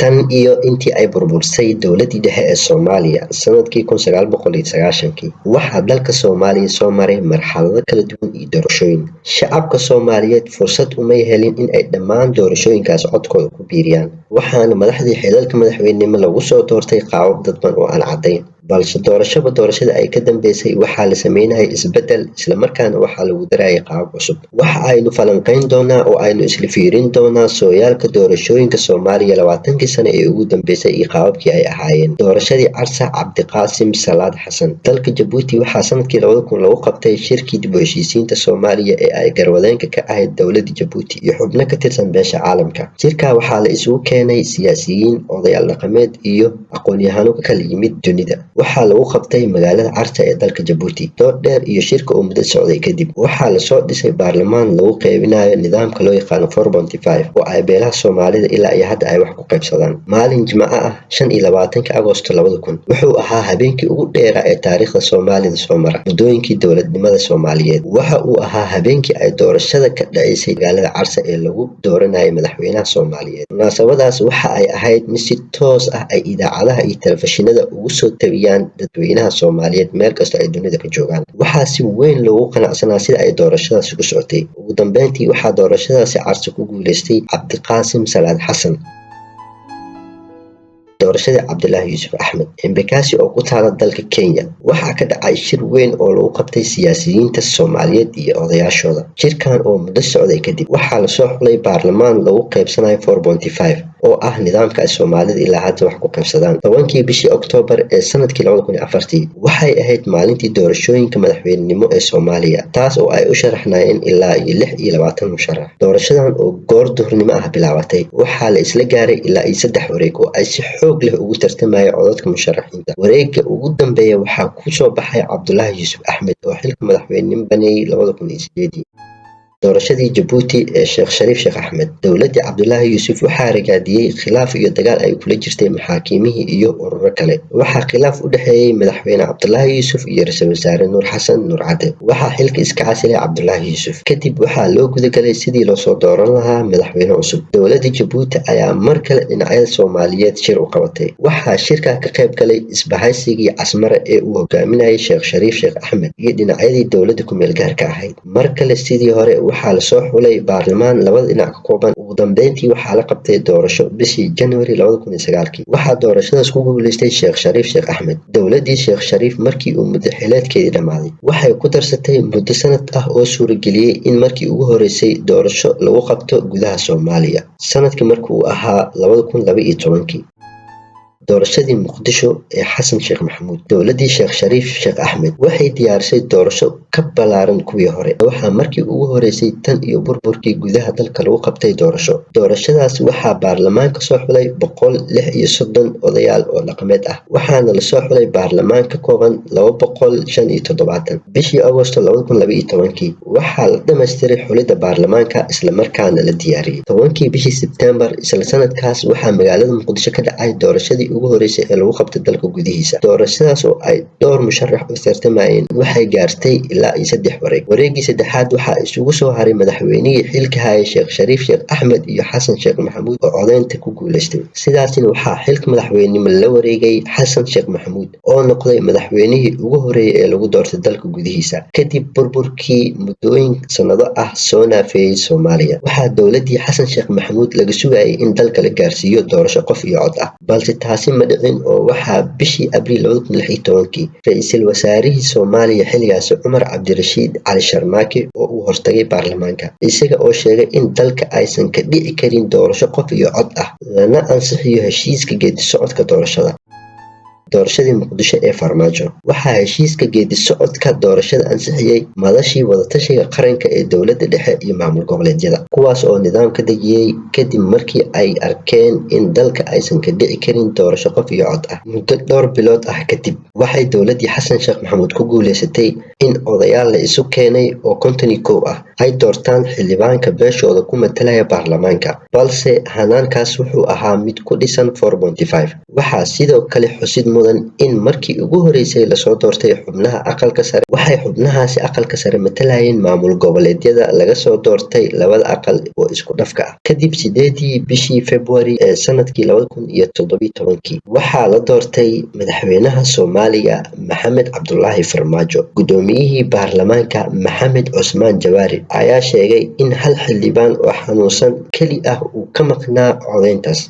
tan iyo intii ay burbursay dowladii dhexe ee Soomaaliya sanadkii 1990 waxaa dalka Soomaaliya soo maray marxalado kala duwan iyo doorashooyin. Shacabka Soomaaliyeed fursad uma helin in ay dhammaan doorashooyinkaas codkooda ku biiriyaan, waxaana madaxdii xilalka madaxweynenimo lagu soo doortay qaabab dadban oo aan caddayn. balse doorashada ay ka dambeysay waxaa la sameynayay isbedel, isla markaana waxaa lagu darayay qaabab cusub. Waxa aynu falanqeyn doonaa oo aynu isla fiirin doonaa sooyaalka doorashooyinka Soomaaliya 20 sano ee ugu dambeysay iyo qaababkii ay ahaayeen. Doorashadii Carsa Cabdiqaasim Salaad Xasan. Dalka Jabuuti waxaa sanadkii 2000 lagu qabtay shirkii dib u heshiisiinta Soomaaliya ee ay garwadeenka ka ahayd dowladda Jabuuti iyo xubno ka tirsan beesha caalamka. Shirka waxaa la isugu keenay siyaasiyiin, odayaal dhaqameed iyo aqoon-yahano ka kala yimid dunida. waxaa lagu qabtay magaalada Carta ee dalka Jabuuti. Dood dheer iyo shirka oo muddo socday kadib, waxaa la soo dhisay baarlamaan lagu qaybinayo nidaamka loo yaqaan 4.5 oo ay beelaha Soomaalida ilaa iyo hadda ay wax ku qaybsadaan. Maalin Jimco ah 25 Agoosto 2000 wuxuu ahaa habeenkii ugu dheeraa ee taariikhda Soomaalida soo mara muddooyinkii dowladnimada Soomaaliyeed. Waxa uu ahaa habeenkii ay doorashada ka dhaceysay magaalada Carta ee lagu dooranayay madaxweynaha Soomaaliyeed. Munaasabadaas waxa ay ahayd mid si toos ah ay idaacadaha iyo telefishinada ugu soo tabiyaan dadweynaha Soomaaliyeed meel kasta ay dunida ka joogaan. Waxaa si weyn loogu qanacsanaa sida ay doorashadaasi ku socotay. Ugu dambeyntii waxaa doorashadaasi Carta ku guuleystay Cabdiqaasim Salaad Xasan. doorashadii Cabdullaahi Yuusuf Axmed Embakasi oo ku taala dalka Kenya waxaa ka dhacay shir weyn oo lagu qabtay siyaasiyiinta Soomaaliyeed iyo odayaashooda. Shirkan oo muddo socday kadib waxaa la soo xulay baarlamaan lagu qaybsanayo 4.5 oo ah nidaamka ay Soomaalida ilaa hadda wax ku qaybsadaan. 10kii bishii Oktoobar ee sanadkii 2004 waxay ahayd maalintii doorashooyinka madaxweynenimo ee Soomaaliya, taas oo ay u sharaxnaayeen ilaa 26 musharax. doorashadan oo goor duhurnimo ah bilaabatay waxaa la isla gaaray ilaa 3 wareeg oo ay si xoog leh ugu tartamaya codadka musharaxiinta. Wareegga ugu dambeeya waxaa ku soo baxay Cabdullaahi Yuusuf Axmed oo xilka madaxweynenimo baneeyay 2008. doorashadii Jabuuti ee Sheekh Shariif Sheekh Axmed. dowladda Cabdullaahi Yuusuf waxaa ragaadiyay khilaaf iyo dagaal ay kula jirtay maxaakimihii iyo ururo kale. waxaa khilaaf u dhaxeeyay madaxweyne Cabdullaahi Yuusuf iyo ra'iisul wasaare Nuur Xasan Nuur Cadde. waxaa xilka iska casilay Cabdullaahi Yuusuf. kadib waxaa loo gudagalay sidii loo soo dooran lahaa madaxweyne cusub. dowladda Jabuuti ayaa mar kale dhinacyada Soomaaliyeed shir u qabatay. waxaa shirka ka qayb galay isbahaysigii Casmare ee uu hogaaminayay Sheekh Shariif Sheekh Axmed iyo dhinacyadii dowladda ku meel gaarka ahayd. mar kale sidii hore waxaa la soo xulay baarlamaan labada dhinac ka kooban. ugu dambeyntii waxaa la qabtay doorasho bishii January 2009. waxaa doorashadaas ku guuleystay Sheekh Shariif Sheekh Axmed. dowladii Sheekh Shariif markii uu muddo xileedkeedii dhamaaday waxay ku darsatay muddo sanad ah oo suurageliyay in markii ugu horeysay doorasho lagu qabto gudaha Soomaaliya sanadkii markii uu ahaa 2012. doorashadii Muqdisho ee Xasan Sheekh Maxamuud. dowladii Sheekh Shariif Sheekh Axmed waxay diyaarisay doorasho ka ballaaran kuwii hore. waxaa markii ugu horeysay tan iyo burburkii gudaha dalka lagu qabtay doorasho. doorashadaas waxaa baarlamaanka soo xulay 136 odayaal oo dhaqameed ah, waxaana la soo xulay baarlamaan ka kooban 275. bishii Agoosto 2012 waxaa la dhammaystiray xulidda baarlamaanka isla markaana la diyaariyay. 10kii bishii Sebtembar isla sanadkaas waxaa magaalada Muqdisho ka dhacay doorashadii ugu horeysay ee lagu qabtay dalka gudihiisa. doorashadaas oo ay dhowr musharax u tartamayeen waxay gaartay ilaa 3 wareeg. wareeggii saddexaad waxaa isugu soo haray madaxweynihii xilka hayay Sheekh Shariif Sheekh Axmed iyo Xasan Sheekh Maxamuud oo codeynta ku guuleystay. sidaasina waxaa xilka madaxweynenimo la wareegay Xasan Sheekh Maxamuud oo noqday madaxweynihii ugu horeeyay ee lagu doortay dalka gudihiisa kadib burburkii muddooyin sanado ah soo naafeeyay Soomaaliya. waxaa dowladii Xasan Sheekh Maxamuud laga sugayay in dalka la gaarsiiyo doorasho qof iyo cod ah, balse taasi ma dhicin oo waxaa bishii Abriil 2016 ra'iisul wasaarihii Soomaaliya xilligaas Cumar Cabdirashiid Cali Sharmaake oo uu hortagay baarlamaanka isaga oo sheegay in dalka aysan ka dhici karin doorasho qof iyo cod ah lana ansixiyo heshiiska geedi socodka doorashada. doorashadii Muqdisho ee Farmaajo. waxaa heshiiska geedi socodka doorashada ansixiyay madashii wadatashiga qaranka ee dowladda dhexe iyo maamul goboleedyada, kuwaas oo nidaam ka dejiyay kadib markii ay arkeen in dalka aysan ka dhici karin doorasho qof iyo cod ah. muddo dhowr bilood ah kadib waxay dowladii Xasan Sheekh Maxamuud ku guuleysatay in odayaal la isu keenay oo 51 ah ay doortaan xildhibaanka beeshooda ku matalaya baarlamaanka, balse hanaankaas wuxuu ahaa mid ku dhisan 4.5. waxaa sidoo kale xusid mudan in markii ugu horeysay lasoo doortay xubnaha aqalka sare, waxay xubnahaasi aqalka sare matalayeen maamul goboleedyada laga soo doortay labada aqal oo isku dhafka ah. kadib 8 bishii February ee sanadkii 2017 waxaa la doortay madaxweynaha Soomaaliya Maxamed Cabdullaahi Farmaajo. Gudoomiyihii baarlamaanka Maxamed Cusmaan Jawaari ayaa sheegay in hal xildhibaan oo xanuunsan keli ah uu ka maqnaa codeyntaas.